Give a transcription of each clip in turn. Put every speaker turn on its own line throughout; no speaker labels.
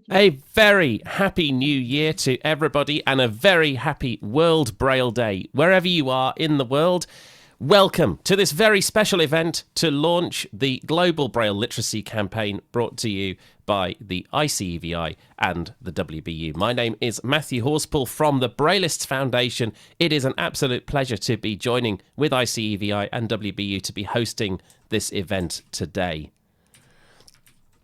A very happy new year to everybody and a very happy World Braille Day. Wherever you are in the world, welcome to this very special event to launch the Global Braille Literacy Campaign brought to you by the ICEVI and the WBU. My name is Matthew Horspool from the Braillists Foundation. It is an absolute pleasure to be joining with ICEVI and WBU to be hosting this event today.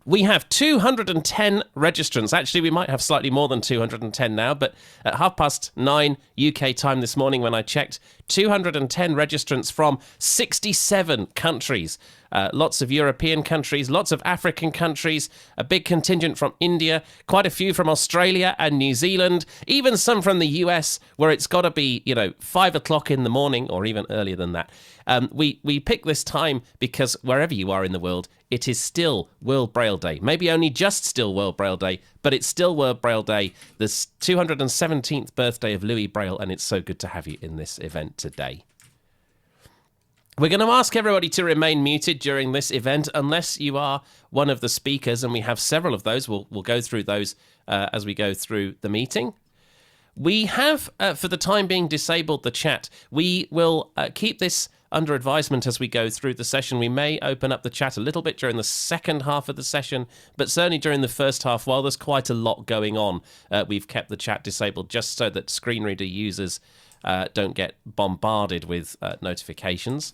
We have 210 registrants. Actually, we might have slightly more than 210 now, but at 9:30 UK time this morning when I checked, 210 registrants from 67 countries. Lots of European countries, lots of African countries, a big contingent from India, quite a few from Australia and New Zealand, even some from the US, where it's got to be, 5 o'clock in the morning or even earlier than that. We pick this time because wherever you are in the world, it is still World Braille Day. Maybe only just still World Braille Day, but it's still World Braille Day, the 217th birthday of Louis Braille, and it's so good to have you in this event today. We're going to ask everybody to remain muted during this event unless you are one of the speakers, and we have several of those. We'll go through those as we go through the meeting. We have, for the time being, disabled the chat. We will keep this under advisement as we go through the session. We may open up the chat a little bit during the second half of the session, but certainly during the first half, while there's quite a lot going on, we've kept the chat disabled just so that screen reader users don't get bombarded with notifications.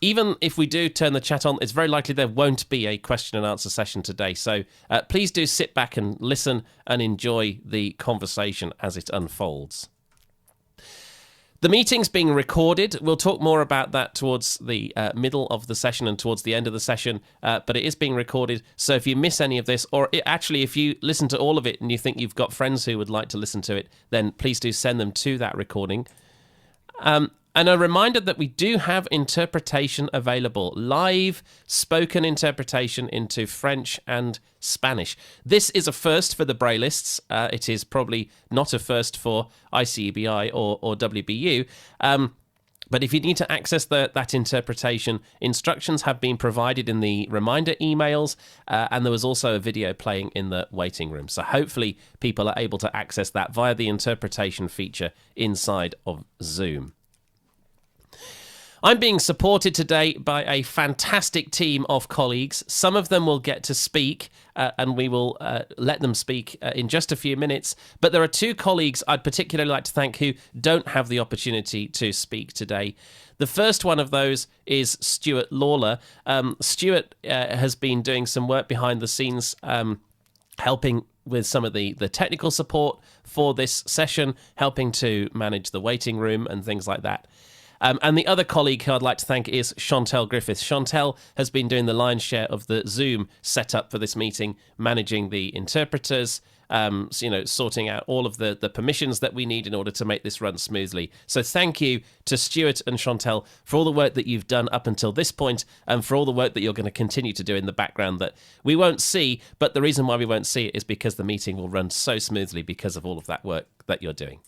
Even if we do turn the chat on, it's very likely there won't be a question and answer session today. So please do sit back and listen and enjoy the conversation as it unfolds. The meeting's being recorded. We'll talk more about that towards the middle of the session and towards the end of the session, but it is being recorded. So if you miss any of this, or if you listen to all of it and you think you've got friends who would like to listen to it, then please do send them to that recording. And a reminder that we do have interpretation available, live spoken interpretation into French and Spanish. This is a first for the Braillists. It is probably not a first for ICEBI or WBU. But if you need to access that interpretation, instructions have been provided in the reminder emails, and there was also a video playing in the waiting room. So hopefully people are able to access that via the interpretation feature inside of Zoom. I'm being supported today by a fantastic team of colleagues. Some of them will get to speak, and we will let them speak in just a few minutes. But there are two colleagues I'd particularly like to thank who don't have the opportunity to speak today. The first one of those is Stuart Lawler. Stuart has been doing some work behind the scenes, helping with some of the technical support for this session, helping to manage the waiting room and things like that. And the other colleague who I'd like to thank is Chantel Griffiths. Chantel has been doing the lion's share of the Zoom setup for this meeting, managing the interpreters, sorting out all of the permissions that we need in order to make this run smoothly. So thank you to Stuart and Chantel for all the work that you've done up until this point and for all the work that you're going to continue to do in the background that we won't see. But the reason why we won't see it is because the meeting will run so smoothly because of all of that work that you're doing.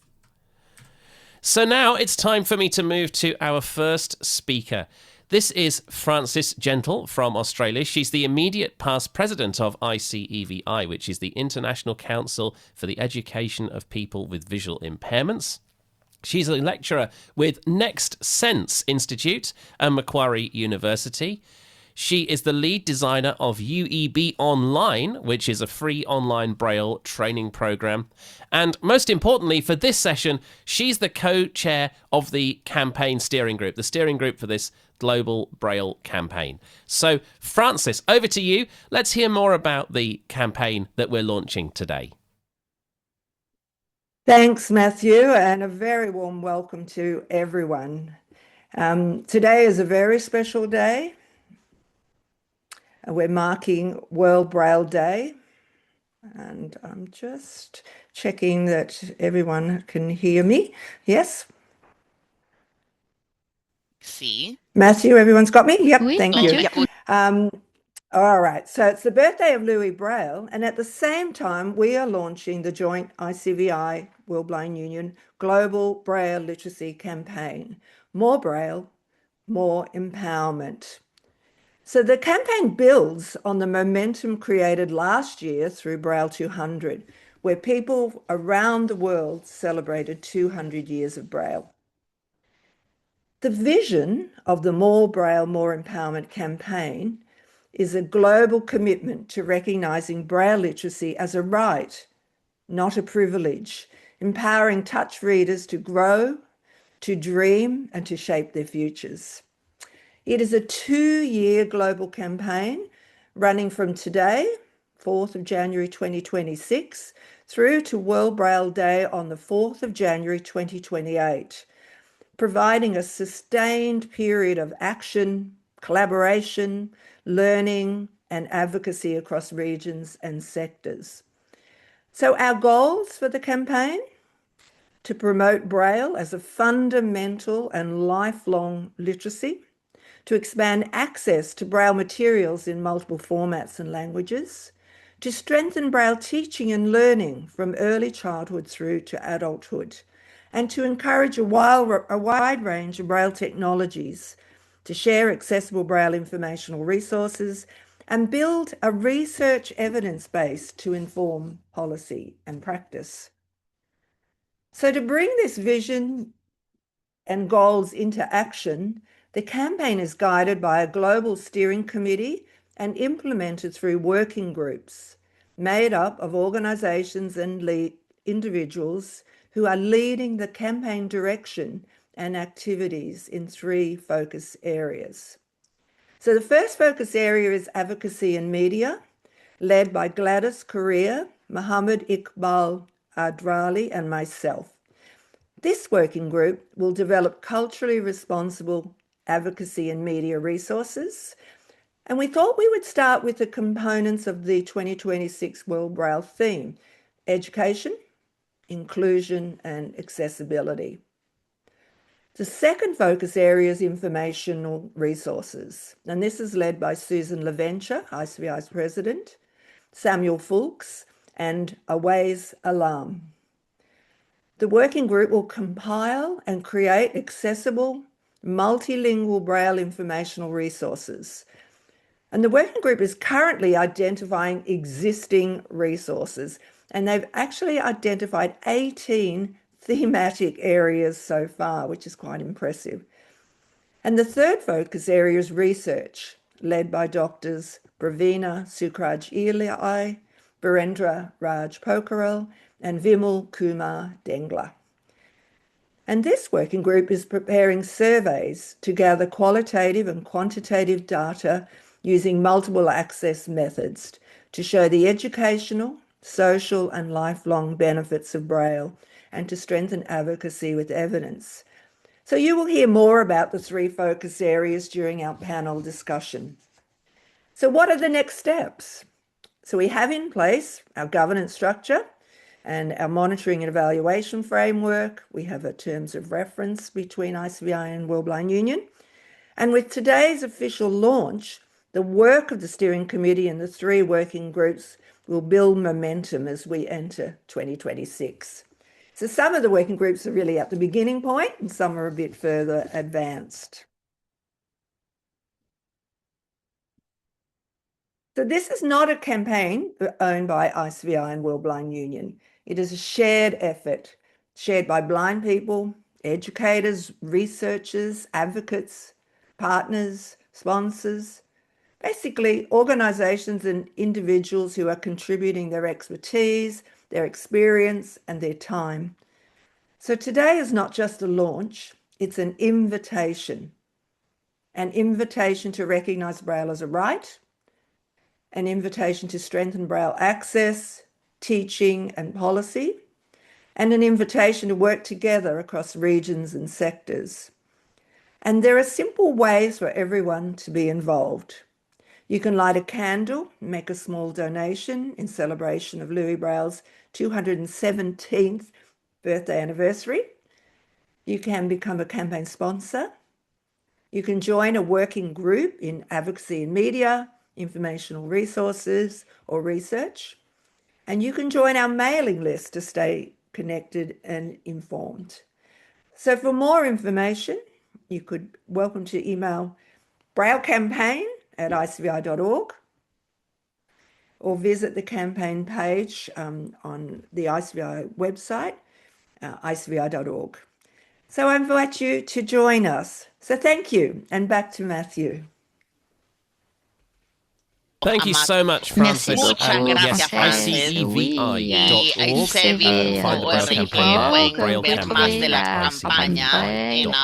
So now it's time for me to move to our first speaker. This is Frances Gentle from Australia. She's the immediate past president of ICEVI, which is the International Council for the Education of People with Visual Impairments. She's a lecturer with Next Sense Institute and Macquarie University. She is the lead designer of UEB Online, which is a free online Braille training program. And most importantly, for this session, she's the co-chair of the campaign steering group, the steering group for this global Braille campaign. So, Frances, over to you. Let's hear more about the campaign that we're launching today.
Thanks, Matthew, and a very warm welcome to everyone. Today is a very special day. We're marking World Braille Day, and I'm just checking that everyone can hear me. Yes?
See.
Matthew, everyone's got me? Yep,
Oui,
thank
Mathieu.
you. All right, so it's the birthday of Louis Braille, and at the same time, we are launching the joint ICEVI World Blind Union Global Braille Literacy Campaign. More Braille, more empowerment. So the campaign builds on the momentum created last year through Braille 200, where people around the world celebrated 200 years of Braille. The vision of the More Braille, More Empowerment campaign is a global commitment to recognising Braille literacy as a right, not a privilege, empowering touch readers to grow, to dream, and to shape their futures. It is a 2-year global campaign running from today, 4th of January 2026, through to World Braille Day on the 4th of January 2028, providing a sustained period of action, collaboration, learning, and advocacy across regions and sectors. So our goals for the campaign: to promote Braille as a fundamental and lifelong literacy, to expand access to Braille materials in multiple formats and languages, to strengthen Braille teaching and learning from early childhood through to adulthood, and to encourage a wide range of Braille technologies, to share accessible Braille informational resources, and build a research evidence base to inform policy and practice. So to bring this vision and goals into action, the campaign is guided by a global steering committee and implemented through working groups made up of organisations and individuals who are leading the campaign direction and activities in 3 focus areas. So the first focus area is advocacy and media, led by Gladys Correa, Mohammed Iqbal Adrali, and myself. This working group will develop culturally responsible advocacy and media resources. And we thought we would start with the components of the 2026 World Braille theme: education, inclusion, and accessibility. The second focus area is informational resources, and this is led by Susan LaVenture, ICEVI's president, Samuel Fulks, and Awais Alam. The working group will compile and create accessible, multilingual Braille informational resources. And the working group is currently identifying existing resources, and they've actually identified 18 thematic areas so far, which is quite impressive. And the third focus area is research, led by doctors Pravina Sukraj Ilai, Birendra Raj Pokharel, and Vimal Kumar Dengla. And this working group is preparing surveys to gather qualitative and quantitative data using multiple access methods to show the educational, social, and lifelong benefits of Braille, and to strengthen advocacy with evidence. So you will hear more about the 3 focus areas during our panel discussion. So what are the next steps? So we have in place our governance structure and our monitoring and evaluation framework. We have a terms of reference between ICEVI and World Blind Union. And with today's official launch, the work of the steering committee and the 3 working groups will build momentum as we enter 2026. So some of the working groups are really at the beginning point and some are a bit further advanced. So this is not a campaign owned by ICEVI and World Blind Union. It is a shared effort, shared by blind people, educators, researchers, advocates, partners, sponsors, basically organisations and individuals who are contributing their expertise, their experience, and their time. So today is not just a launch, it's an invitation to recognise Braille as a right, an invitation to strengthen Braille access, teaching, and policy, and an invitation to work together across regions and sectors. And there are simple ways for everyone to be involved. You can light a candle, make a small donation in celebration of Louis Braille's 217th birthday anniversary. You can become a campaign sponsor. You can join a working group in advocacy and media, informational resources, or research. And you can join our mailing list to stay connected and informed. So for more information, you could welcome to email braillecampaign at ICEVI.org, or visit the campaign page on the ICEVI website, ICEVI.org. So I invite you to join us. So thank you, and back to Matthew.
Thank you so much, Francis. Yes, ICEVI.org. Find the Braille campaign there, Braille campaign at ICEVI.org.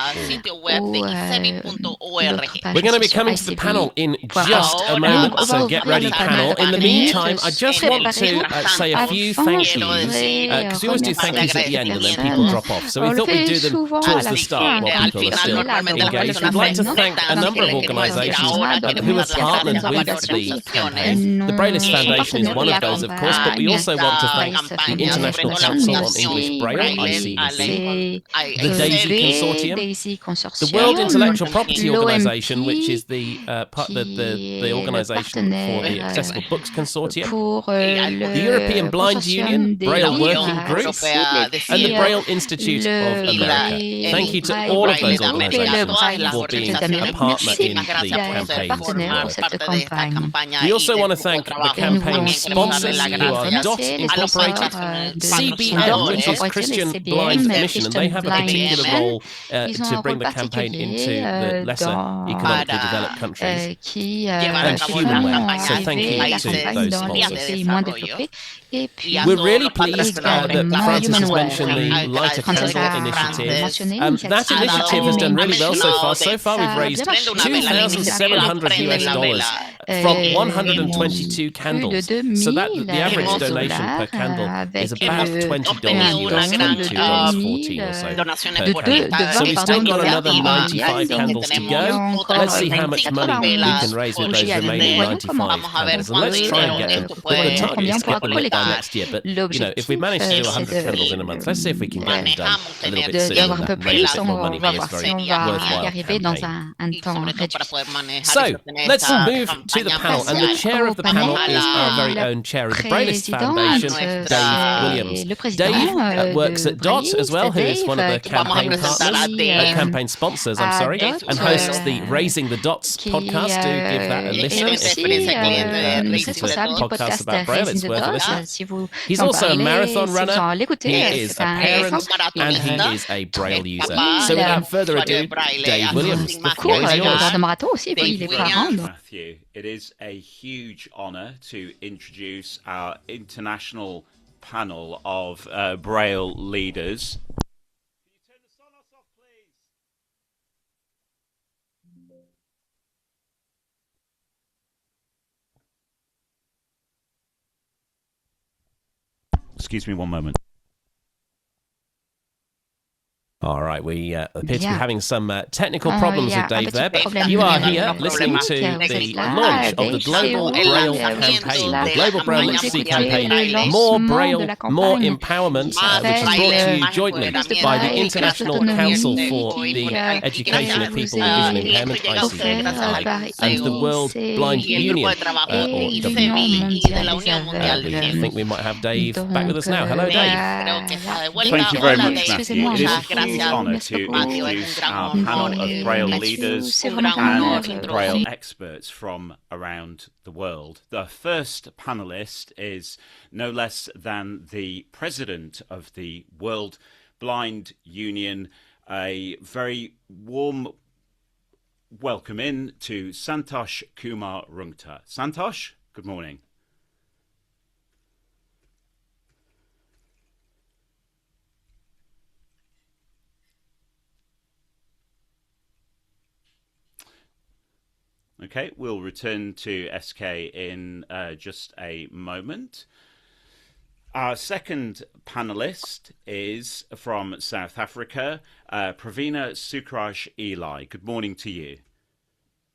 We're going to be coming to the panel in just a moment, so get ready, panel. In the meantime, I just want to say a few thank yous, because we always do thank yous at the end and then people drop off. So we thought we'd do them towards the start while people are still engaged. We'd like to thank a number of organisations who have partnered with the campaign. The Brailleist Foundation is one of those, of course, but we also want to thank the International Council on English Braille, ICEVI, the DAISY Consortium, the World Intellectual Property Organisation, which is the organisation for the Accessible Books Consortium, the European Blind Union, Braille Working Group, and the Braille Institute of America. Thank you to all of those organisations for being a partner in the campaign. We also want to thank the campaign sponsors, who are DOT Incorporated, CBM, which is Christian Blind Mission, and they have a particular role to bring the campaign into the lesser economically developed countries, and Humanware. So thank you to those sponsors. We're really pleased that Francis has mentioned the Light a Candle initiative. That initiative has done really well so far. So far, we've raised $2,700 from 122 candles. So that the average donation per candle is about $20 US, $22.14 or so per candle. So we've still got another 95 candles to go. Let's see how much money we can raise with those remaining 95 candles. And let's try and get them. The target is to get them lit by next year. But, if we manage to do 100 candles in a month, let's see if we can get them done a little bit sooner than that. Maybe a bit more money for this very worthwhile campaign. So, let's move to the panel. And the chair of the panel is our very own chair of the Brailleist Foundation, Dave Williams. Dave works at DOT as well, who is one of the campaign partners, campaign sponsors, and hosts the Raising the Dots podcast. Do give that a listen. If you listen to podcasts about Braille, it's worth a listen. He's also a marathon runner, he is a parent, and he is a Braille user. So without further ado, Dave Williams, the floor is yours.
Matthew, it is a huge honour to introduce our international panel of Braille leaders. Can you turn the sonos off, please? Excuse me one moment.
All right, we appear to be having some technical problems with Dave there, but you are here listening to the launch of the Global Braille campaign, the Global Braille Literacy campaign, More Braille, More Empowerment, which is brought to you jointly by the International Council for the Education of People with Vision Impairment, ICEVI, and the World Blind Union, or WBU. I think we might have Dave back with us now. Hello, Dave.
Thank you very much, Matthew. It is a huge honour to introduce our panel of Braille leaders and Braille experts from around the world. The first panellist is no less than the president of the World Blind Union. A very warm welcome in to Santosh Kumar Rungta. Santosh, good morning. Okay, we'll return to SK in just a moment. Our second panelist is from South Africa, Pravina Sukraj Eli. Good morning to you.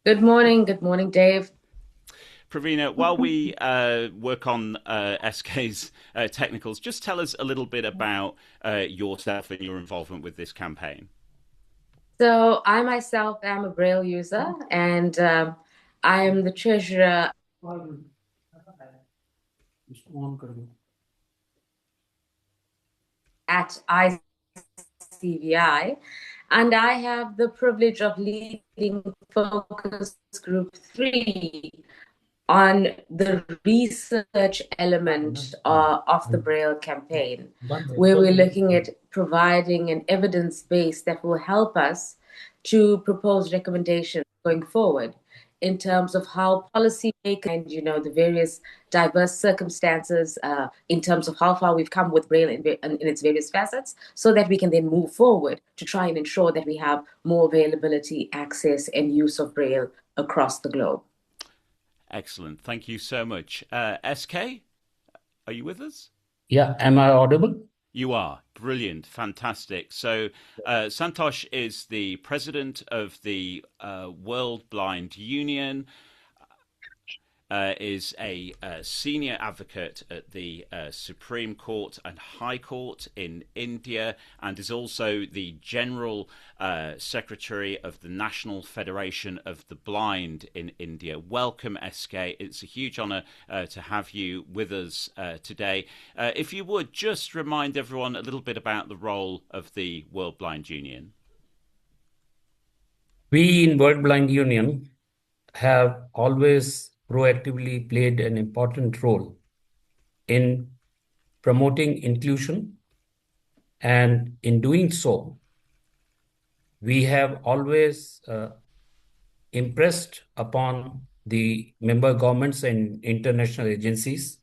Good morning, Dave.
Pravina, while we work on SK's technicals, just tell us a little bit about yourself and your involvement with this campaign.
So I myself am a Braille user, and I am the treasurer at ICEVI, And I have the privilege of leading Focus Group 3 on the research element of the Braille campaign, where we're looking at providing an evidence base that will help us to propose recommendations going forward in terms of how policymakers and the various diverse circumstances in terms of how far we've come with Braille in its various facets, so that we can then move forward to try and ensure that we have more availability, access, and use of Braille across the globe.
Excellent. Thank you so much. SK, are you with us?
Yeah, am I audible?
You are. Brilliant. Fantastic. So Santosh is the president of the World Blind Union, is a senior advocate at the Supreme Court and High Court in India, and is also the General Secretary of the National Federation of the Blind in India. Welcome, SK. It's a huge honour to have you with us today. If you would, just remind everyone a little bit about the role of the World Blind Union.
We in World Blind Union have always proactively played an important role in promoting inclusion, and in doing so, we have always impressed upon the member governments and international agencies,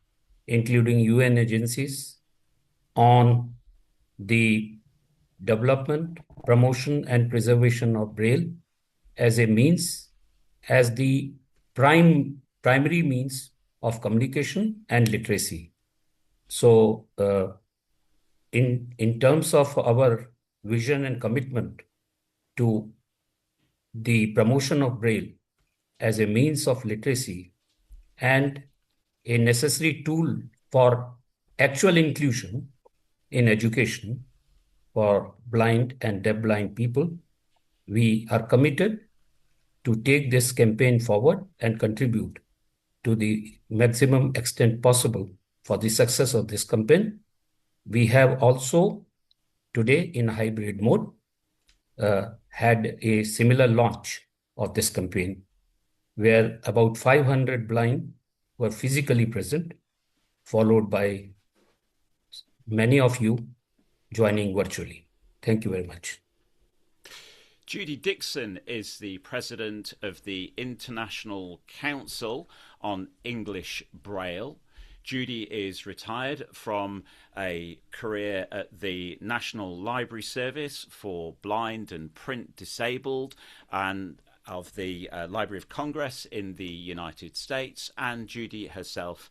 including UN agencies, on the development, promotion, and preservation of Braille as the primary means of communication and literacy. So, in terms of our vision and commitment to the promotion of Braille as a means of literacy and a necessary tool for actual inclusion in education for blind and deafblind people, we are committed to take this campaign forward and contribute to the maximum extent possible for the success of this campaign. We have also today in hybrid mode had a similar launch of this campaign, where about 500 blind were physically present, followed by many of you joining virtually. Thank you very much.
Judy Dixon is the president of the International Council on English Braille. Judy is retired from a career at the National Library Service for blind and print disabled, and of the Library of Congress in the United States, and Judy herself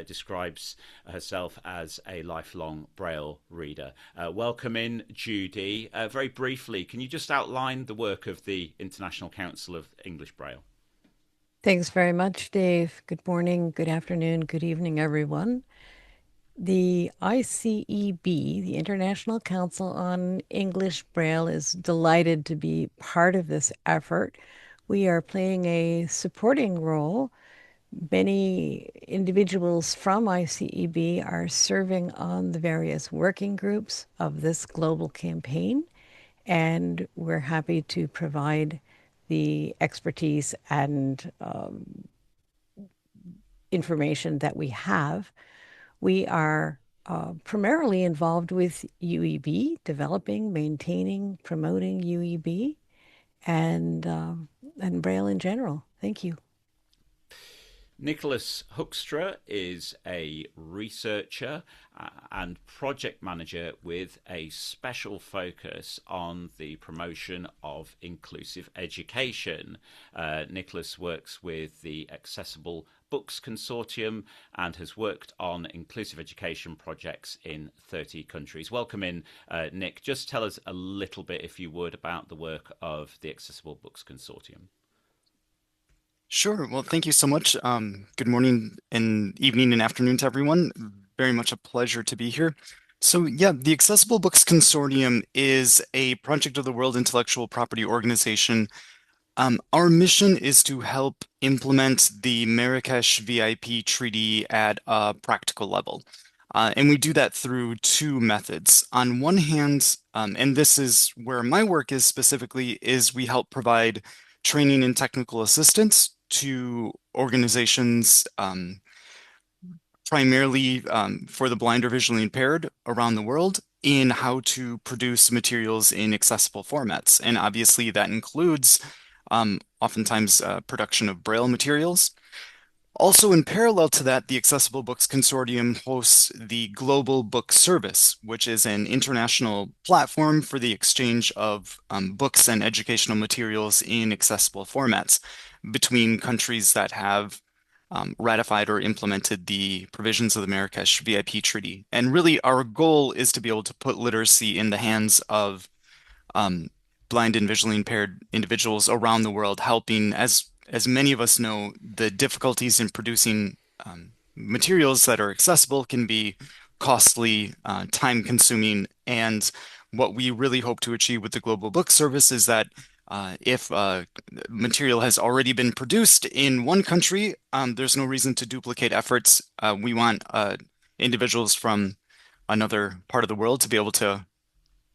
describes herself as a lifelong Braille reader. Welcome in, Judy. Very briefly, can you just outline the work of the International Council of English Braille?
Thanks very much, Dave. Good morning, good afternoon, good evening, everyone. The ICEB, the International Council on English Braille, is delighted to be part of this effort. We are playing a supporting role. Many individuals from ICEB are serving on the various working groups of this global campaign, and we're happy to provide the expertise and information that we have. We are primarily involved with UEB, developing, maintaining, promoting UEB, and Braille in general. Thank you.
Nicholas Hoekstra is a researcher and project manager with a special focus on the promotion of inclusive education. Nicholas works with the Accessible Books Consortium and has worked on inclusive education projects in 30 countries. Welcome in, Nick. Just tell us a little bit, if you would, about the work of the Accessible Books Consortium.
Sure. Well, thank you so much. Good morning and evening and afternoon to everyone. Very much a pleasure to be here. So yeah, the Accessible Books Consortium is a project of the World Intellectual Property Organization. Our mission is to help implement the Marrakesh VIP Treaty at a practical level. And we do that through two methods. On one hand, And this is where my work is specifically, is we help provide training and technical assistance to organizations primarily for the blind or visually impaired around the world in how to produce materials in accessible formats. And obviously that includes oftentimes production of Braille materials. Also, in parallel to that, the Accessible Books Consortium hosts the Global Book Service, which is an international platform for the exchange of books and educational materials in accessible formats between countries that have ratified or implemented the provisions of the Marrakesh VIP Treaty. And really, our goal is to be able to put literacy in the hands of blind and visually impaired individuals around the world, helping, as many of us know, the difficulties in producing materials that are accessible can be costly, time-consuming, and what we really hope to achieve with the Global Book Service is that if material has already been produced in one country, there's no reason to duplicate efforts. We want individuals from another part of the world to be able to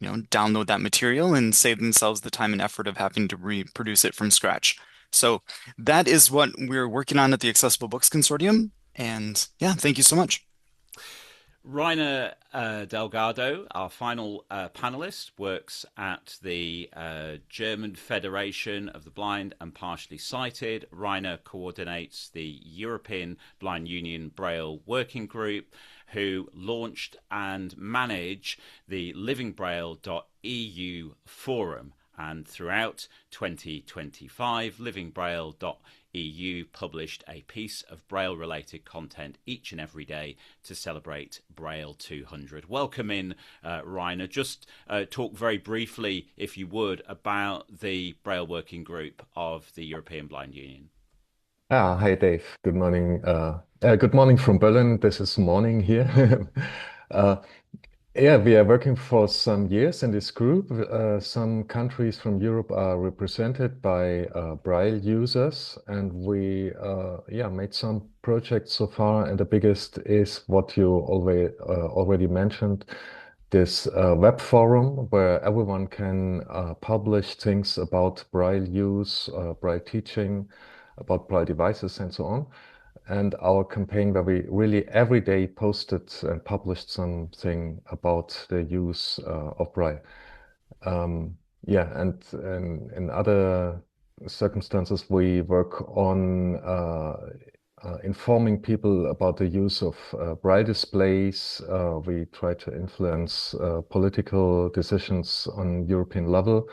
download that material and save themselves the time and effort of having to reproduce it from scratch. So that is what we're working on at the Accessible Books Consortium. And yeah, thank you so much.
Rainer Delgado, our final panelist, works at the German Federation of the Blind and Partially Sighted. Rainer coordinates the European Blind Union Braille Working Group, who launched and manage the livingbraille.eu forum. And throughout 2025, livingbraille.eu published a piece of Braille-related content each and every day to celebrate Braille 200. Welcome in, Rainer. Just talk very briefly, if you would, about the Braille Working Group of the European Blind Union.
Hi, Dave. Good morning. Good morning from Berlin. This is morning here. Yeah, we are working for some years in this group. Some countries from Europe are represented by Braille users, and we made some projects so far. And the biggest is what you already mentioned, this web forum where everyone can publish things about Braille use, Braille teaching, about Braille devices, and so on. And our campaign where we really every day posted and published something about the use of Braille. And in other circumstances, we work on informing people about the use of Braille displays. We try to influence political decisions on European level,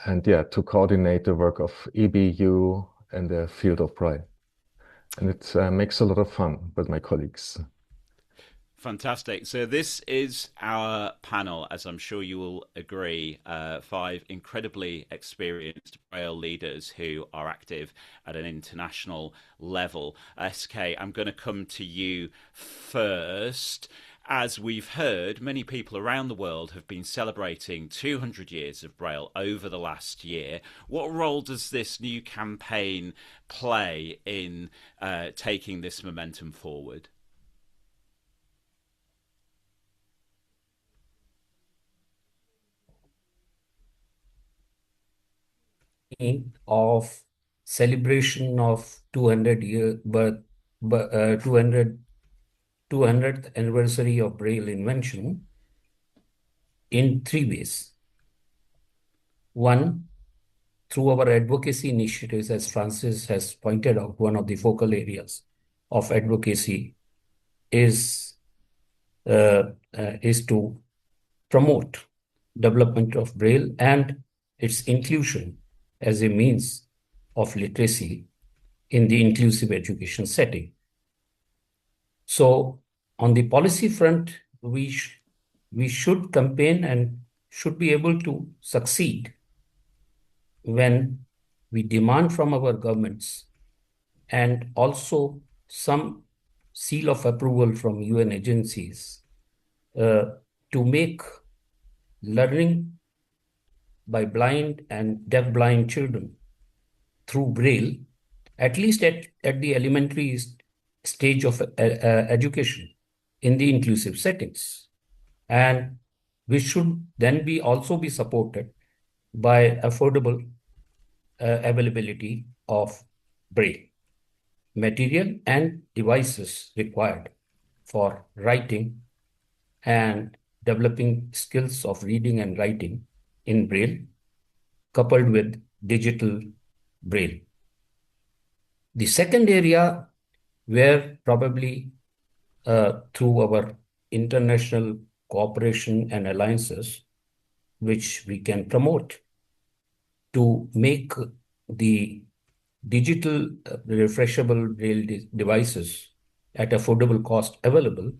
and to coordinate the work of EBU in the field of Braille. And it makes a lot of fun with my colleagues.
Fantastic. So this is our panel, as I'm sure you will agree, 5 incredibly experienced Braille leaders who are active at an international level. SK, I'm going to come to you first. As we've heard, many people around the world have been celebrating 200 years of Braille over the last year. What role does this new campaign play in taking this momentum forward?
Of celebration of 200th anniversary of Braille invention in 3 ways. One, through our advocacy initiatives, as Francis has pointed out, one of the focal areas of advocacy is to promote development of Braille and its inclusion as a means of literacy in the inclusive education setting. So on the policy front, we should campaign and should be able to succeed when we demand from our governments and also some seal of approval from UN agencies to make learning by blind and deaf-blind children through Braille, at least at the elementary stage of education in the inclusive settings. And which should then be also be supported by affordable availability of Braille material and devices required for writing and developing skills of reading and writing in Braille, coupled with digital Braille. The second area where probably through our international cooperation and alliances, which we can promote to make the digital refreshable Braille devices at affordable cost available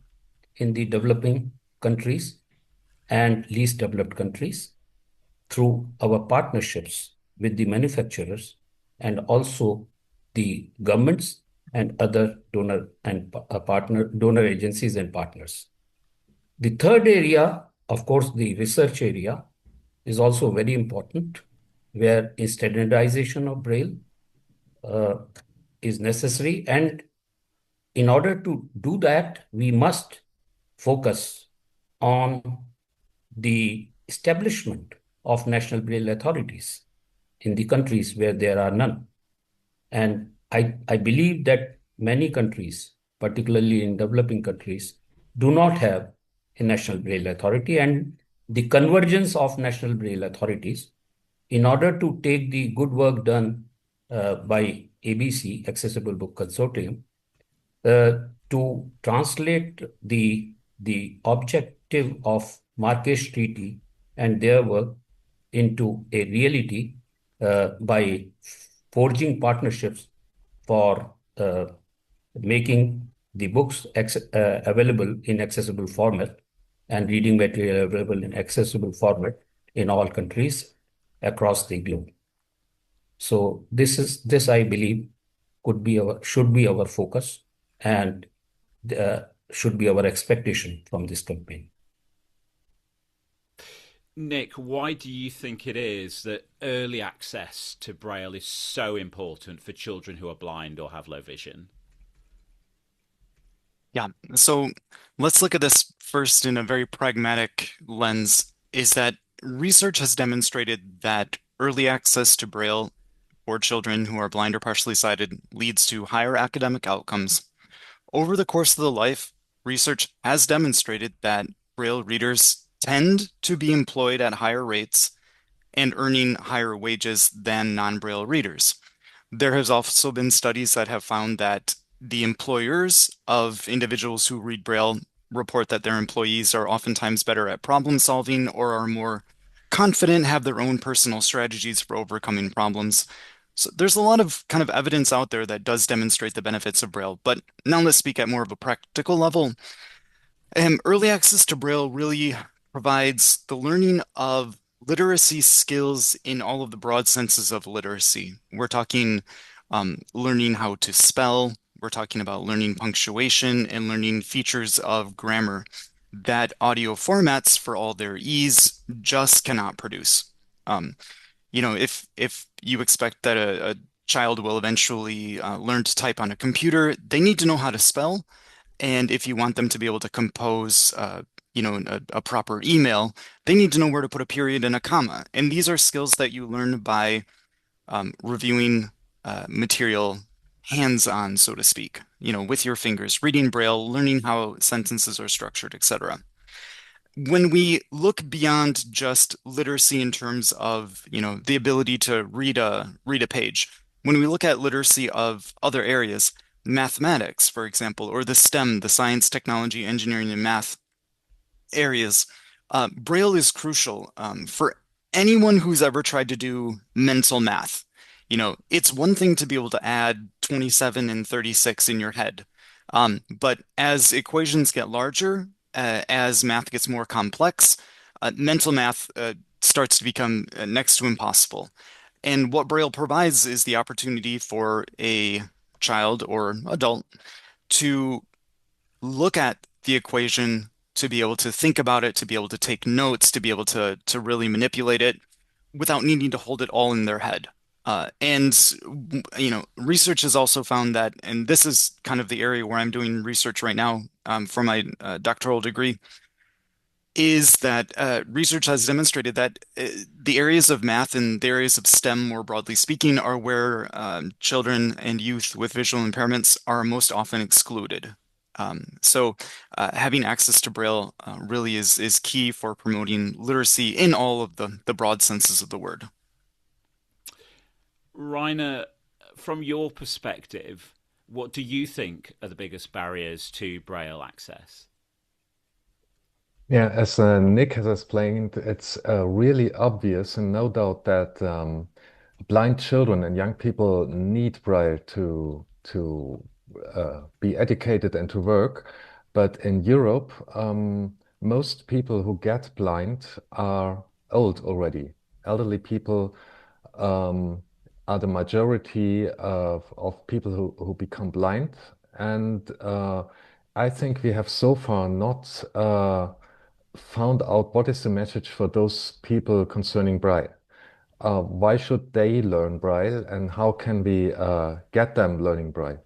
in the developing countries and least developed countries through our partnerships with the manufacturers and also the governments and other donor agencies and partners. The third area, of course, the research area is also very important, where a standardization of Braille is necessary. And in order to do that, we must focus on the establishment of national Braille authorities in the countries where there are none. And I believe that many countries, particularly in developing countries, do not have a national Braille authority. And the convergence of national Braille authorities, in order to take the good work done by ABC, Accessible Book Consortium, to translate the objective of Marrakesh Treaty and their work into a reality by forging partnerships for making the books available in accessible format and reading material available in accessible format in all countries across the globe. So this I believe should be our focus and should be our expectation from this campaign.
Nick, why do you think it is that early access to Braille is so important for children who are blind or have low vision?
Yeah, so let's look at this first in a very pragmatic lens, is that research has demonstrated that early access to Braille for children who are blind or partially sighted leads to higher academic outcomes. Over the course of the life, research has demonstrated that Braille readers tend to be employed at higher rates and earning higher wages than non-Braille readers. There has also been studies that have found that the employers of individuals who read Braille report that their employees are oftentimes better at problem solving or are more confident, have their own personal strategies for overcoming problems. So there's a lot of kind of evidence out there that does demonstrate the benefits of Braille. But now let's speak at more of a practical level. Early access to Braille really provides the learning of literacy skills in all of the broad senses of literacy. We're talking learning how to spell. We're talking about learning punctuation and learning features of grammar that audio formats, for all their ease, just cannot produce. If you expect that a child will eventually learn to type on a computer, they need to know how to spell. And if you want them to be able to compose, a proper email, they need to know where to put a period and a comma. And these are skills that you learn by reviewing material hands-on, so to speak, with your fingers, reading Braille, learning how sentences are structured, etc. When we look beyond just literacy in terms of, the ability to read a page, when we look at literacy of other areas, mathematics, for example, or the STEM, the science, technology, engineering, and math areas, Braille is crucial for anyone who's ever tried to do mental math. It's one thing to be able to add 27 and 36 in your head. But as equations get larger, as math gets more complex, mental math starts to become next to impossible. And what Braille provides is the opportunity for a child or adult to look at the equation, to be able to think about it, to be able to take notes, to be able to really manipulate it without needing to hold it all in their head. Research has also found that, and this is kind of the area where I'm doing research right now for my doctoral degree, is that research has demonstrated that the areas of math and the areas of STEM, more broadly speaking, are where children and youth with visual impairments are most often excluded. So having access to Braille really is key for promoting literacy in all of the broad senses of the word.
Rainer, from your perspective, what do you think are the biggest barriers to Braille access?
Yeah, as Nick has explained, it's really obvious and no doubt that blind children and young people need Braille to be educated and to work. But in Europe, most people who get blind are old already. Elderly people are the majority of people who become blind. And I think we have so far not found out what is the message for those people concerning Braille. Why should they learn Braille and how can we get them learning Braille?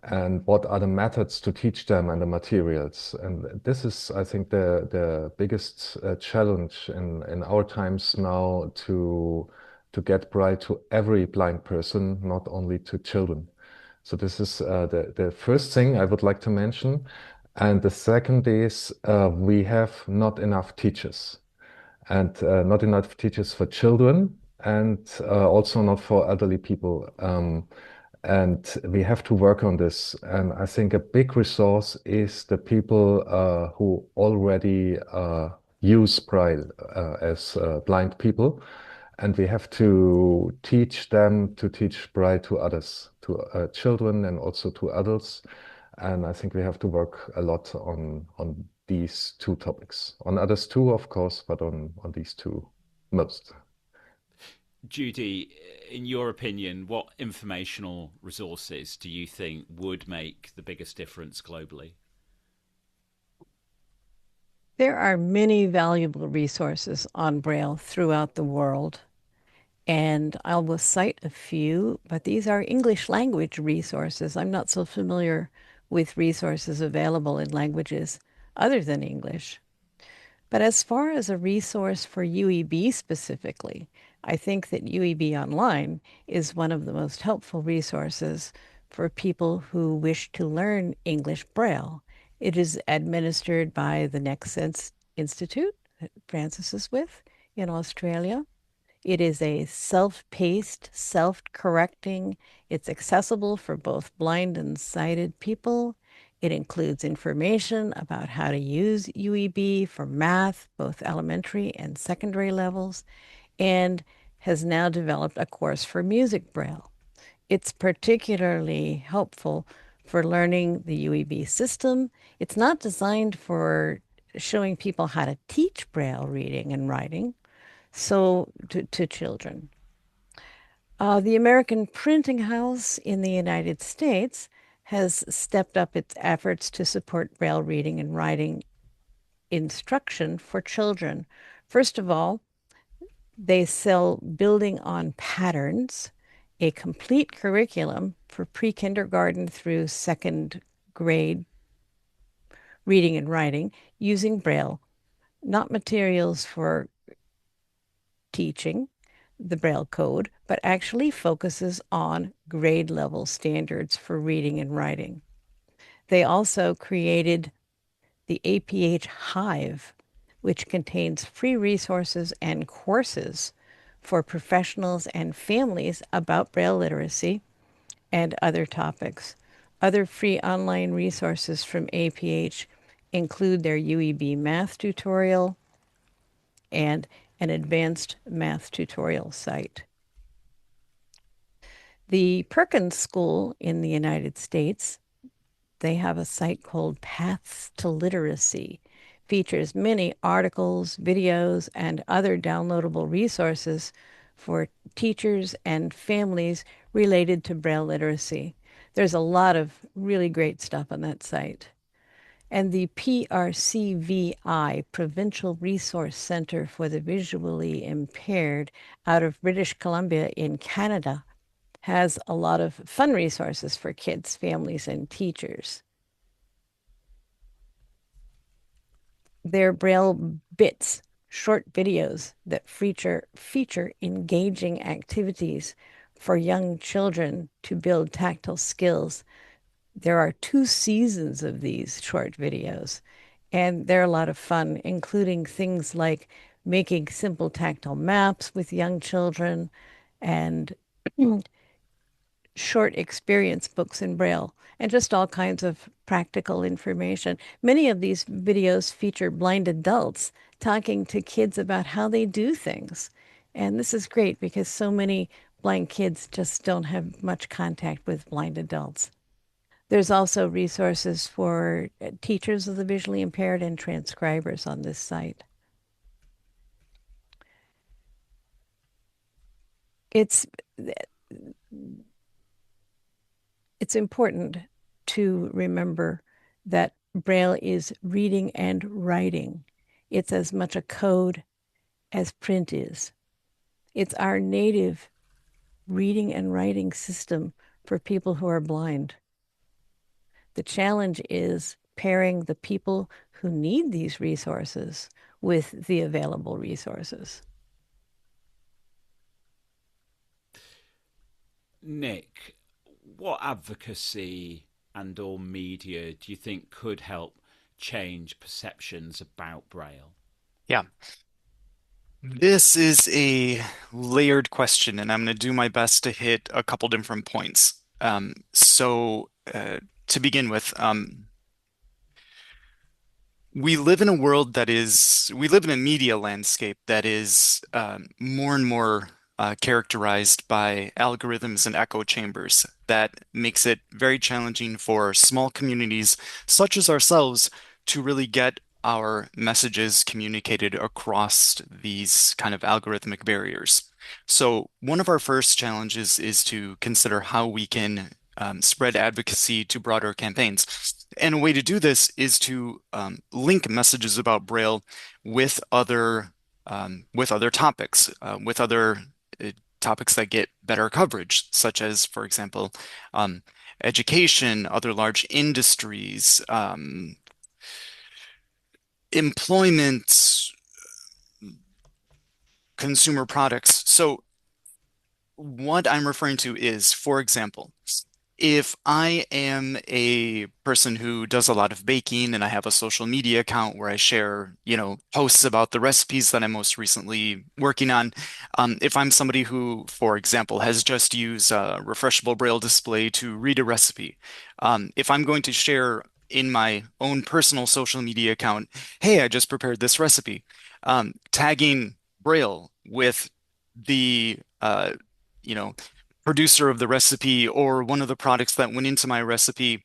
And what are the methods to teach them and the materials? And this is, I think, the biggest challenge in our times now to get Braille to every blind person, not only to children. So this is the first thing I would like to mention. And the second is we have not enough teachers and not enough teachers for children and also not for elderly people. And we have to work on this. And I think a big resource is the people who already use Braille as blind people. And we have to teach them to teach Braille to others, to children and also to adults. And I think we have to work a lot on these two topics. On others too, of course, but on these two most.
Judy, in your opinion, what informational resources do you think would make the biggest difference globally?
There are many valuable resources on Braille throughout the world, and I will cite a few, but these are English language resources. I'm not so familiar with resources available in languages other than English. But as far as a resource for UEB specifically, I think that UEB Online is one of the most helpful resources for people who wish to learn English Braille. It is administered by the Next Sense Institute that Francis is with in Australia. It is a self-paced, self-correcting. It's accessible for both blind and sighted people. It includes information about how to use UEB for math, both elementary and secondary levels, and has now developed a course for music Braille. It's particularly helpful for learning the UEB system. It's not designed for showing people how to teach Braille reading and writing, so to children. The American Printing House in the United States has stepped up its efforts to support Braille reading and writing instruction for children. First of all, they sell Building on Patterns, a complete curriculum for pre-kindergarten through second grade reading and writing using Braille, not materials for teaching the Braille code, but actually focuses on grade level standards for reading and writing. They also created the APH Hive, which contains free resources and courses for professionals and families about Braille literacy and other topics. Other free online resources from APH include their UEB math tutorial and an advanced math tutorial site. The Perkins School in the United States, they have a site called Paths to Literacy, features many articles, videos, and other downloadable resources for teachers and families related to Braille literacy. There's a lot of really great stuff on that site. And the PRCVI, Provincial Resource Center for the Visually Impaired, out of British Columbia in Canada, has a lot of fun resources for kids, families, and teachers. They're Braille bits, short videos that feature engaging activities for young children to build tactile skills. There are 2 seasons of these short videos, and they're a lot of fun, including things like making simple tactile maps with young children and short experience books in Braille, and just all kinds of practical information. Many of these videos feature blind adults talking to kids about how they do things. And this is great because so many blind kids just don't have much contact with blind adults. There's also resources for teachers of the visually impaired and transcribers on this site. It's important to remember that Braille is reading and writing. It's as much a code as print is. It's our native reading and writing system for people who are blind. The challenge is pairing the people who need these resources with the available resources.
Nick, what advocacy and/or media do you think could help change perceptions about Braille?
Yeah. This is a layered question, and I'm going to do my best to hit a couple different points. To begin with, we live in a world we live in a media landscape that is more and more characterized by algorithms and echo chambers that makes it very challenging for small communities such as ourselves to really get our messages communicated across these kind of algorithmic barriers. So one of our first challenges is to consider how we can spread advocacy to broader campaigns. And a way to do this is to link messages about Braille with other topics, with other topics that get better coverage, such as, for example, education, other large industries, employment, consumer products. So what I'm referring to is, for example, if I am a person who does a lot of baking and I have a social media account where I share, posts about the recipes that I'm most recently working on, if I'm somebody who, for example, has just used a refreshable Braille display to read a recipe, if I'm going to share in my own personal social media account, hey, I just prepared this recipe, tagging Braille with the, producer of the recipe or one of the products that went into my recipe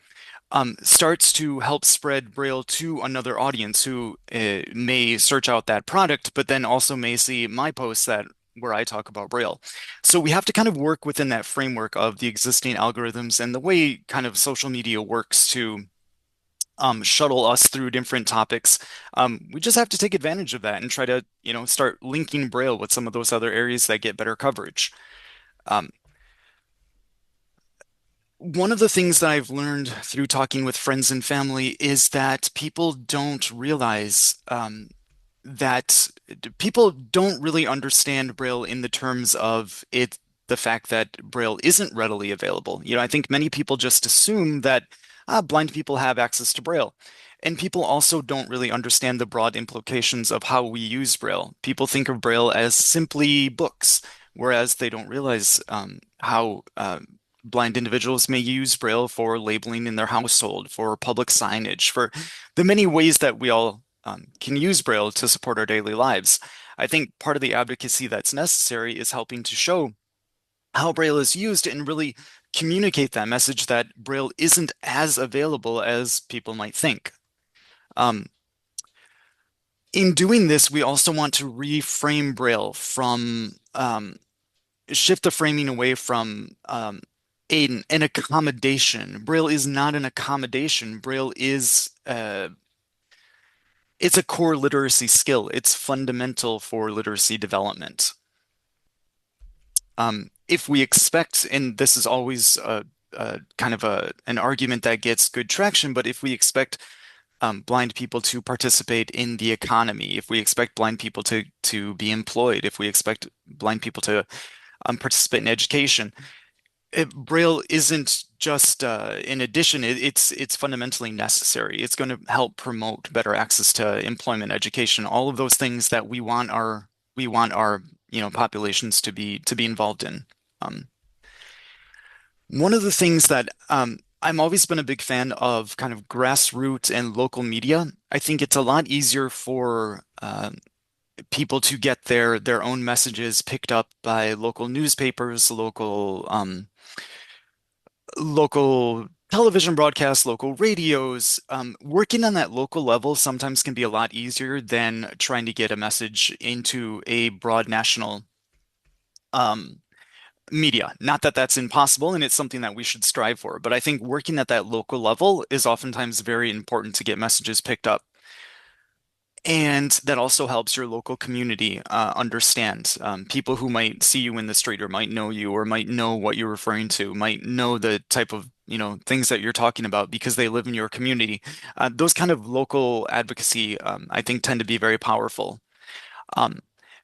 starts to help spread Braille to another audience who may search out that product, but then also may see my posts where I talk about Braille. So we have to kind of work within that framework of the existing algorithms and the way kind of social media works to shuttle us through different topics. We just have to take advantage of that and try to, start linking Braille with some of those other areas that get better coverage. One of the things that I've learned through talking with friends and family is that people don't realize that people don't really understand Braille in the terms of the fact that Braille isn't readily available. I think many people just assume that blind people have access to Braille. And people also don't really understand the broad implications of how we use Braille. People think of Braille as simply books, whereas they don't realize how blind individuals may use Braille for labeling in their household, for public signage, for the many ways that we all can use Braille to support our daily lives. I think part of the advocacy that's necessary is helping to show how Braille is used and really communicate that message that Braille isn't as available as people might think. In doing this, we also want to reframe Braille from shift the framing away from an accommodation. Braille is not an accommodation. Braille is it's a core literacy skill. It's fundamental for literacy development. If we expect, and this is always kind of an argument that gets good traction, but if we expect blind people to participate in the economy, if we expect blind people to be employed, if we expect blind people to participate in education, Braille isn't just in addition, it's fundamentally necessary. It's going to help promote better access to employment, education, all of those things that we want our populations to be involved in. One of the things that I'm always been a big fan of kind of grassroots and local media. I think it's a lot easier for people to get their own messages picked up by local newspapers, local television broadcasts, local radios. Working on that local level sometimes can be a lot easier than trying to get a message into a broad national media. Not that that's impossible, and it's something that we should strive for, but I think working at that local level is oftentimes very important to get messages picked up. And that also helps your local community understand. People who might see you in the street or might know you or might know what you're referring to, might know the type of things that you're talking about because they live in your community. Those kind of local advocacy, I think, tend to be very powerful.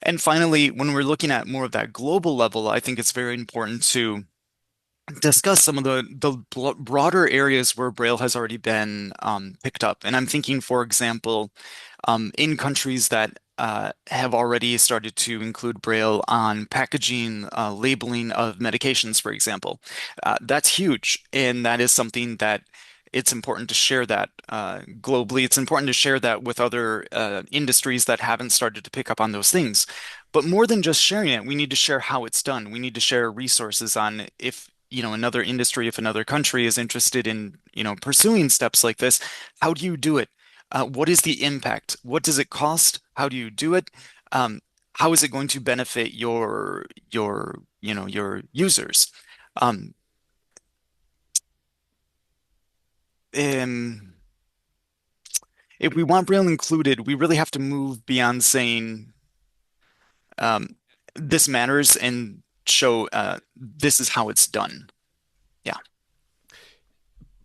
And finally, when we're looking at more of that global level, I think it's very important to discuss some of the broader areas where Braille has already been picked up. And I'm thinking, for example, in countries that have already started to include Braille on packaging, labeling of medications, for example. That's huge. And that is something that it's important to share that globally. It's important to share that with other industries that haven't started to pick up on those things. But more than just sharing it, we need to share how it's done. We need to share resources on if another industry, if another country is interested in pursuing steps like this, how do you do it? What is the impact? What does it cost? How do you do it? How is it going to benefit your users? If we want Braille included, we really have to move beyond saying this matters and show this is how it's done. Yeah.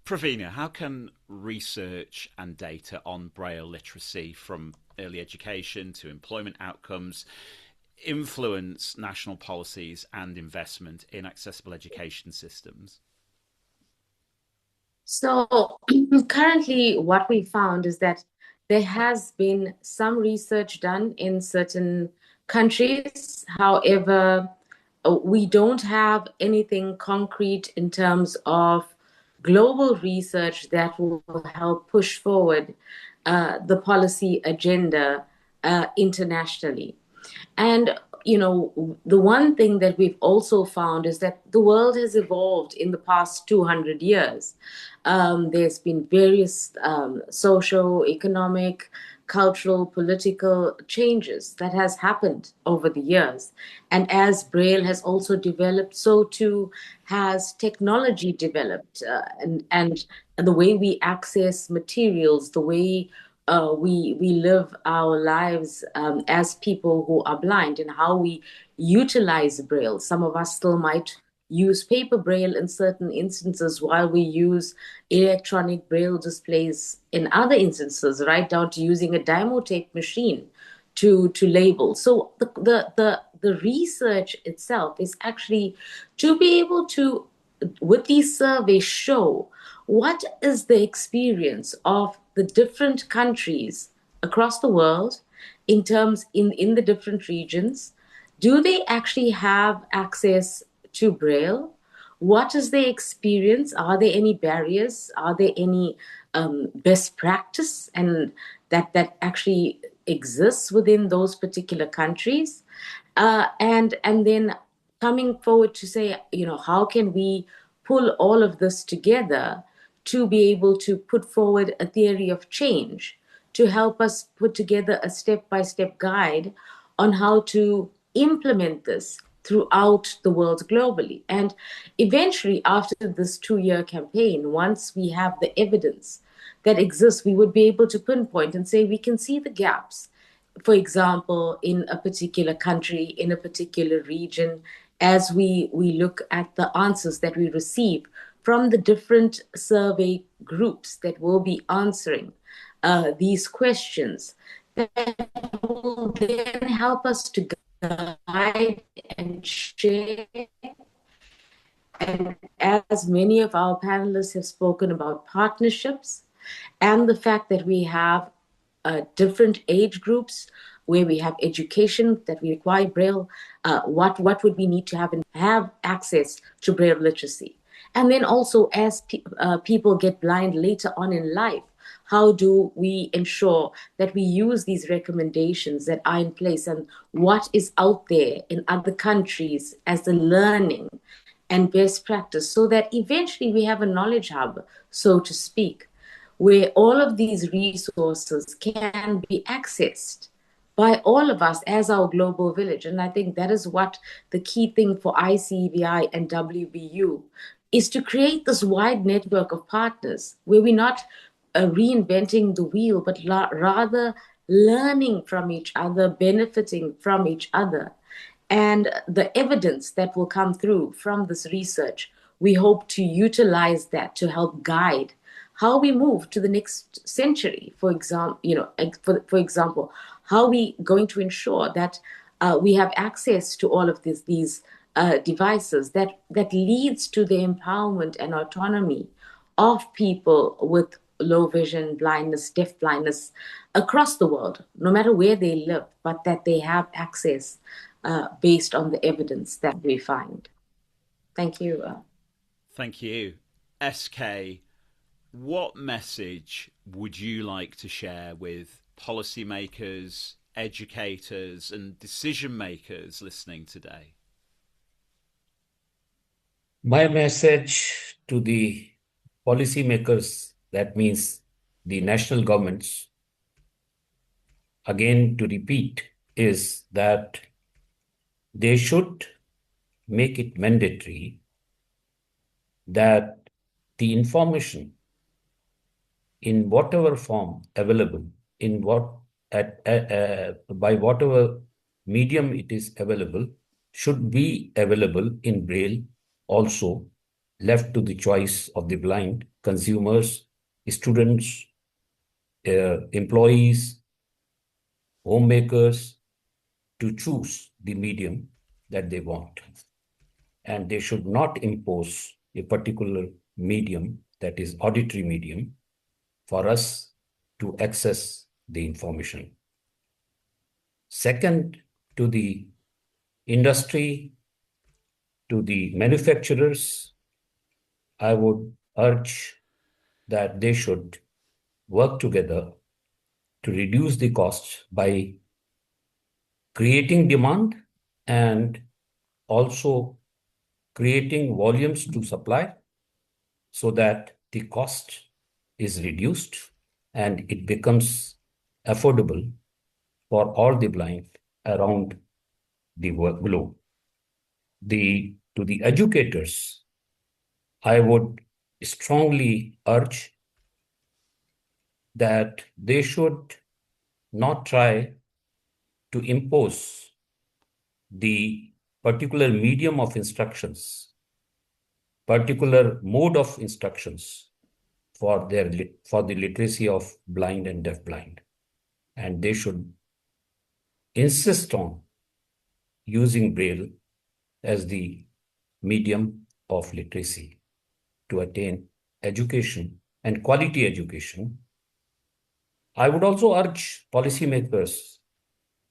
Praveena, how can research and data on Braille literacy, from early education to employment outcomes, influence national policies and investment in accessible education systems?
So currently what we found is that there has been some research done in certain countries. However, we don't have anything concrete in terms of global research that will help push forward the policy agenda internationally. And the one thing that we've also found is that the world has evolved in the past 200 years. There's been various socio-economic, cultural, political changes that has happened over the years. And as Braille has also developed, so too has technology developed, and the way we access materials, the way we live our lives as people who are blind, and how we utilize Braille. Some of us still might use paper Braille in certain instances while we use electronic Braille displays in other instances, right down to using a dymo tape machine to label. So the research itself is actually to be able to, with these surveys, show what is the experience of the different countries across the world in terms in the different regions. Do they actually have access to Braille? What is their experience? Are there any barriers? Are there any best practice and that actually exists within those particular countries? And then coming forward to say, how can we pull all of this together to be able to put forward a theory of change to help us put together a step-by-step guide on how to implement this throughout the world globally. And eventually, after this 2-year campaign, once we have the evidence that exists, we would be able to pinpoint and say we can see the gaps, for example, in a particular country, in a particular region, as we look at the answers that we receive from the different survey groups that will be answering these questions that will then help us to guide and share. And as many of our panelists have spoken about partnerships and the fact that we have different age groups where we have education that we require Braille, what would we need to have access to Braille literacy? And then also as people get blind later on in life, how do we ensure that we use these recommendations that are in place and what is out there in other countries as the learning and best practice so that eventually we have a knowledge hub, so to speak, where all of these resources can be accessed by all of us as our global village. And I think that is what the key thing for ICEVI and WBU is, to create this wide network of partners where we're not reinventing the wheel, but rather learning from each other, benefiting from each other. And the evidence that will come through from this research, we hope to utilize that to help guide how we move to the next century. For example, for example, how we going to ensure that we have access to all of these devices that leads to the empowerment and autonomy of people with low vision, blindness, deaf blindness across the world, no matter where they live, but that they have access based on the evidence that we find. Thank you.
Thank you. SK, what message would you like to share with policymakers, educators, and decision makers listening today?
My message to the policymakers, that means the national governments, again to repeat, is that they should make it mandatory that the information in whatever form available, by whatever medium it is available, should be available in Braille, also left to the choice of the blind consumers, students, employees, homemakers, to choose the medium that they want. And they should not impose a particular medium, that is auditory medium, for us to access the information. Second, to the industry, to the manufacturers, I would urge that they should work together to reduce the costs by creating demand and also creating volumes to supply so that the cost is reduced and it becomes affordable for all the blind around the globe. To the educators, I would strongly urge that they should not try to impose the particular medium of instructions, particular mode of instructions for the literacy of blind and deaf blind. And they should insist on using Braille as the medium of literacy to attain education and quality education. I would also urge policymakers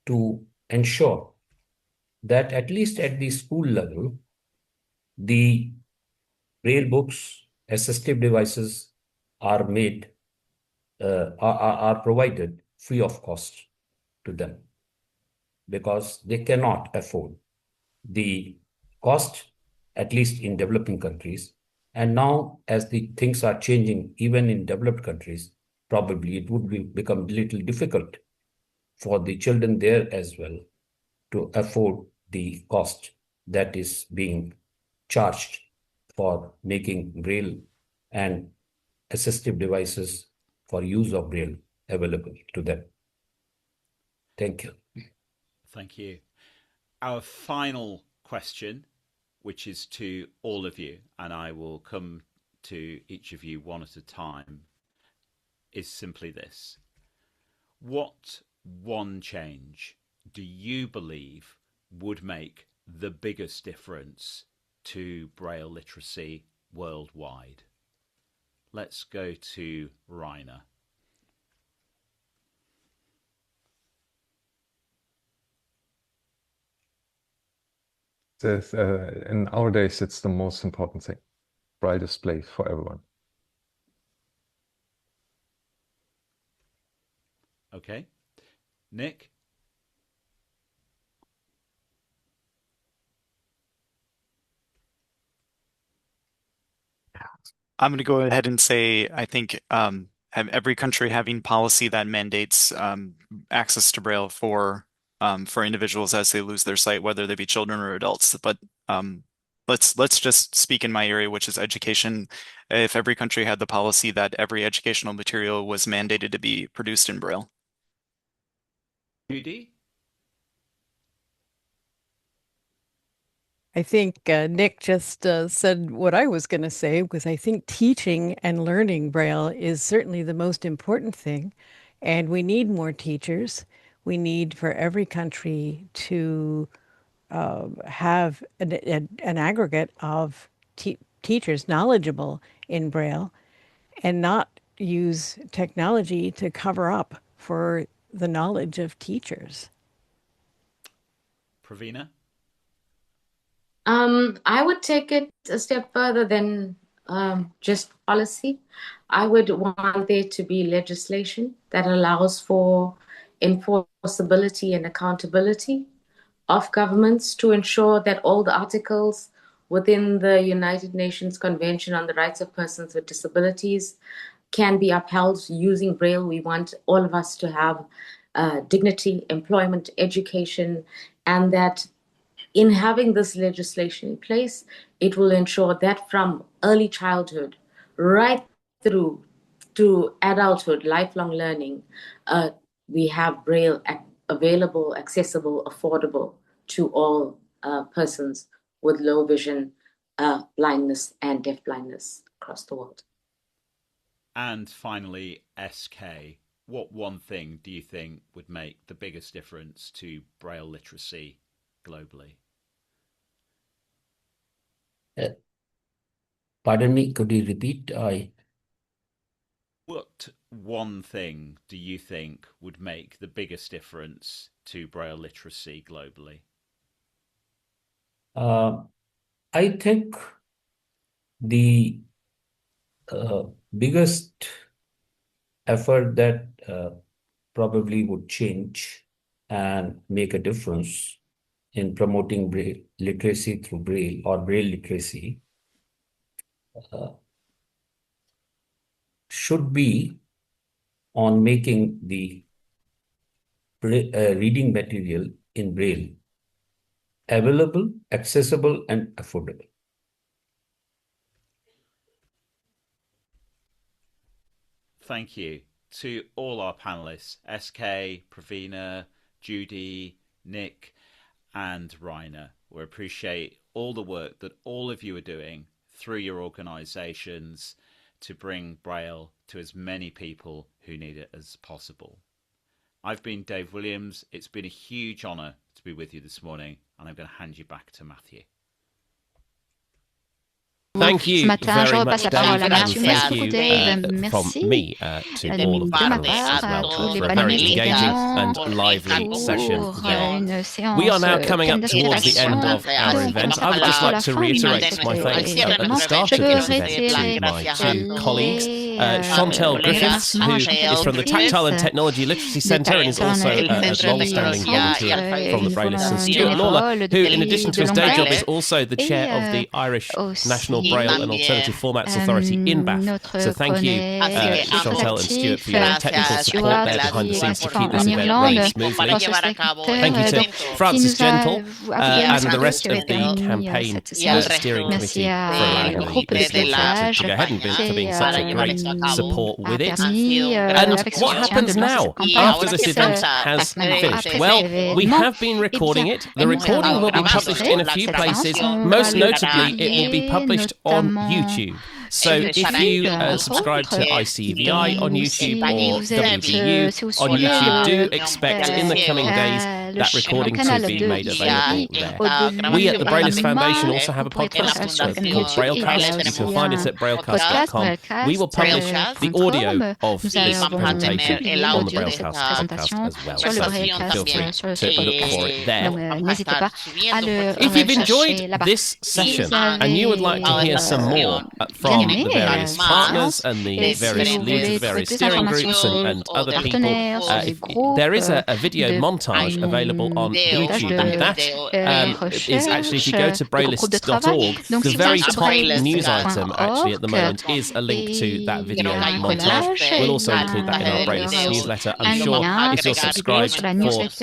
to ensure that at least at the school level, the Braille books, assistive devices are made, are provided free of cost to them, because they cannot afford the cost, at least in developing countries. And now, as the things are changing, even in developed countries, probably it would become a little difficult for the children there as well to afford the cost that is being charged for making Braille and assistive devices for use of Braille available to them. Thank you.
Thank you. Our final question, which is to all of you, and I will come to each of you one at a time, is simply this. What one change do you believe would make the biggest difference to Braille literacy worldwide? Let's go to Rainer.
In our days, it's the most important thing. Braille display for everyone.
Okay. Nick?
I'm going to go ahead and say I think have every country having policy that mandates access to Braille for individuals as they lose their sight, whether they be children or adults. But let's just speak in my area, which is education. If every country had the policy that every educational material was mandated to be produced in Braille.
Judy?
I think Nick just said what I was going to say, because I think teaching and learning Braille is certainly the most important thing. And we need more teachers. We need for every country to have an aggregate of teachers knowledgeable in Braille and not use technology to cover up for the knowledge of teachers.
Pravina?
I would take it a step further than just policy. I would want there to be legislation that allows for enforceability and accountability of governments to ensure that all the articles within the United Nations Convention on the Rights of Persons with Disabilities can be upheld using Braille. We want all of us to have dignity, employment, education, and that in having this legislation in place, it will ensure that from early childhood right through to adulthood, lifelong learning, we have Braille available, accessible, affordable to all persons with low vision, blindness, and deafblindness across the world.
And finally, SK. What one thing do you think would make the biggest difference to Braille literacy globally?
Pardon me, could you repeat?
What one thing do you think would make the biggest difference to Braille literacy globally?
I think the biggest effort that probably would change and make a difference in promoting Braille literacy through Braille or Braille literacy should be on making the reading material in Braille available, accessible, and affordable.
Thank you to all our panelists, SK, Pravina, Judy, Nick, and Rainer. We appreciate all the work that all of you are doing through your organisations to bring Braille to as many people who need it as possible. I've been Dave Williams. It's been a huge honour to be with you this morning, and I'm going to hand you back to Matthew.
Thank you very much, Dave, and thank you from me to all of the panelists as well for a very engaging and lively session there. We are now coming up towards the end of our event. I would just like to reiterate my thanks at the start of this event to my two colleagues, Chantel Griffiths, who is from the Tactile and Technology Literacy Centre and is also a long-standing volunteer from the Braillists, and Stuart Lawler, who in addition to his day job is also the chair of the Irish National Braille and Alternative Formats Authority in Bath. So thank you, Chantel and Stuart, for your technical support there behind the scenes to keep this event running smoothly. Thank you to Francis Gentle and the rest of the campaign steering committee for allowing the listeners to go ahead and for being such a great support with it. And what happens now after this event has finished? Well, we have been recording it. The recording will be published in a few places. Most notably, it will be published on YouTube. So if you subscribe to ICEVI on YouTube or WBU on YouTube, do expect in the coming days that recording to be made available there. We at the Braillist Foundation also have a podcast called Braillecast. You can find it at braillecast.com. We will publish the audio of this presentation on the Braillecast podcast as well. So feel free to look for it there. If you've enjoyed this session and you would like to hear some more from the various partners and the various leaders of various steering groups and other people, there is a video montage available on YouTube, and that is actually, if you go to braillists.org, the very top news item actually at the moment is a link to that video montage. We'll also include that in our Braillist newsletter. I'm sure if you're subscribed for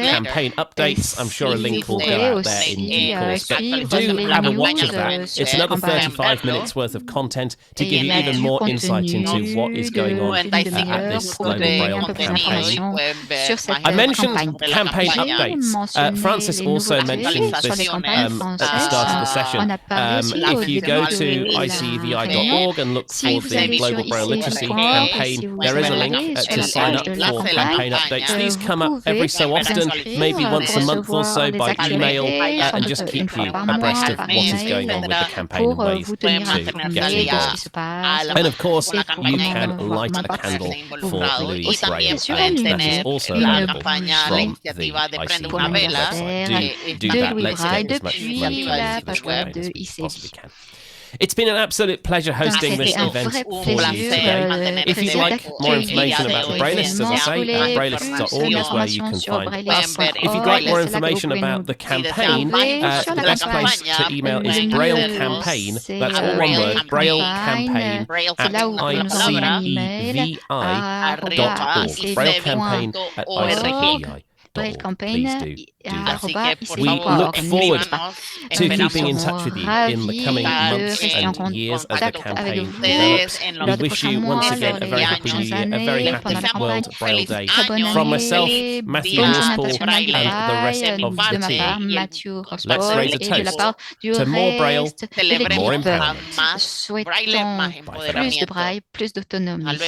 campaign updates, I'm sure a link will go out there in due course. But do have a watch of that. It's another 35 minutes worth of content to give you even more insight into what is going on at this Global Braille campaign. I mentioned campaign updates. Francis also mentioned this at the start of the session. If you go to ICEVI.org and look for the Global Braille Literacy campaign, there is a link to sign up for campaign updates. These come up every so often, maybe once a month or so by email, and just keep you abreast of what is going on with the campaign and ways to get involved. And of course, you can light a candle for Louis Braille, and that is also available from the ICEVI website. Do that. Let's get as much money as we possibly can. It's been an absolute pleasure hosting this event for you today. If you'd like more information about the Braillists, as I say, braillists.org is where you can find us. If you'd like more information about the campaign, the best place to email is Braille Campaign. That's all one word, Braille Campaign at ICEVI.org. Braille Campaign at ICEVI. Please do that. We look forward to keeping in touch with you in the coming months and years as the campaign develops. We wish you once again a very happy New Year, a very happy World Braille Day. From myself, Matthew Horspool, and the rest of the team, let's raise a toast to more Braille, more empowerment.
Souhaitons plus de Braille, plus d'autonomie.